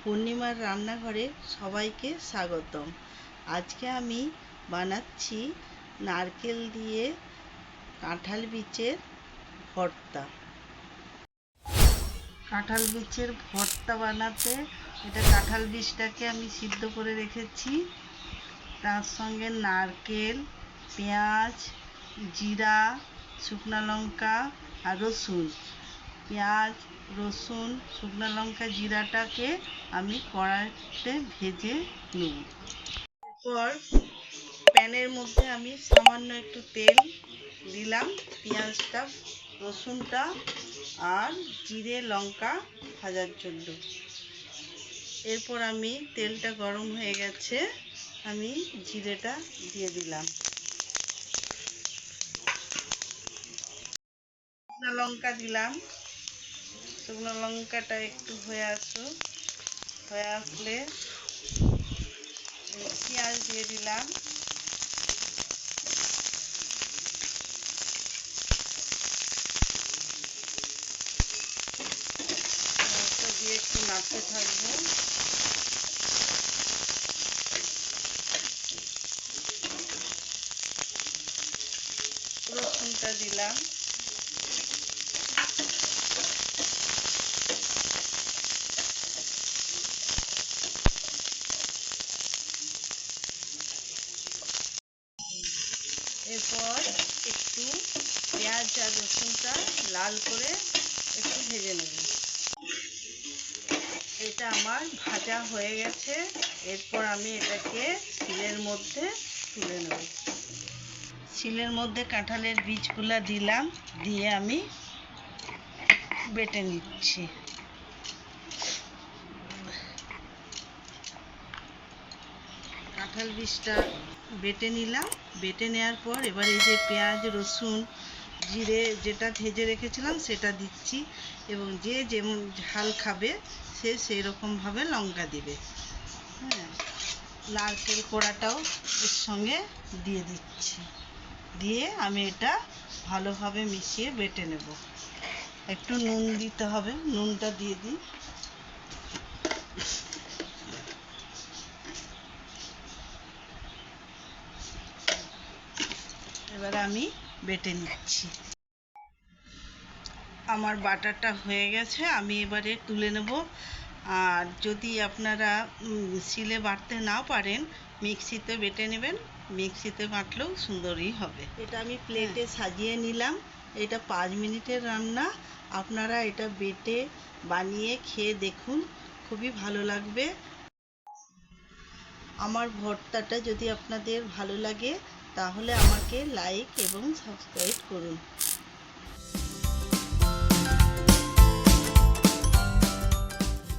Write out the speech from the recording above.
পূর্ণিমার রান্নাঘরে সবাইকে স্বাগতম। আজকে আমি বানাচ্ছি নারকেল দিয়ে কাঁঠাল বীজের ভর্তা। কাঁঠাল বীজের ভর্তা বানাতে কাঁঠাল বীজটাকে আমি সিদ্ধ করে রেখেছি। তার সঙ্গে নারকেল, পেঁয়াজ, জিরা, শুকনো লঙ্কা আর রসুন। পেঁয়াজ, রসুন, শুকনো লঙ্কা, জিরাটাকে আমি কড়াইতে ভেজে নেব। এরপর প্যানের মধ্যে আমি সামান্য একটু তেল দিলাম পেঁয়াজটা, রসুনটা আর জিরে লঙ্কা ভাজার জন্য। এরপর আমি তেলটা গরম হয়ে গেছে, আমি জিরেটা দিয়ে দিলাম। শুকনো লঙ্কা দিলাম। শুকনো লঙ্কাটা একটু হয়ে আসলে পেঁয়াজ দিয়ে দিলাম। দিয়ে একটু নাড়তে থাকবো। রসুনটা দিলাম। এরপর একটু পেঁয়াজ আর রসুনটা লাল করে একটু ভেজে নেব। এটা আমার ভাজা হয়ে গেছে। এরপর আমি এটাকে শিলের মধ্যে তুলে নেব। শিলের মধ্যে কাঁঠালের বীজগুলা দিলাম, দিয়ে আমি বেটে নিচ্ছি। কাঁঠাল বীজটা বেটে নিলাম। বেটে নেওয়ার পর এবার এই যে পেঁয়াজ, রসুন, জিরে যেটা ভেজে রেখেছিলাম সেটা দিচ্ছি, এবং যে যেমন ঝাল খাবে সে সেই রকমভাবে লঙ্কা দিবে। হ্যাঁ, নারকেল কোড়াটাও এর সঙ্গে দিয়ে দিচ্ছি। দিয়ে আমি এটা ভালোভাবে মিশিয়ে বেটে নেব। একটু নুন দিতে হবে, নুনটা দিয়ে দিই। এবার আমি বেটে নিচ্ছি। আমার বাটারটা হয়ে গেছে, আমি এবারে তুলে নেব। আর যদি আপনারা শিলে বাটতে না পারেন, মিক্সিতে বেটে নেবেন। মিক্সিতে বাটলেও সুন্দরই হবে। এটা আমি প্লেটে সাজিয়ে নিলাম। এটা 5 মিনিটের রান্না। আপনারা এটা বেটে বানিয়ে খেয়ে দেখুন, খুবই ভালো লাগবে। আমার ভর্তাটা যদি আপনাদের ভালো লাগে তাহলে আমাকে লাইক এবং সাবস্ক্রাইব করুন।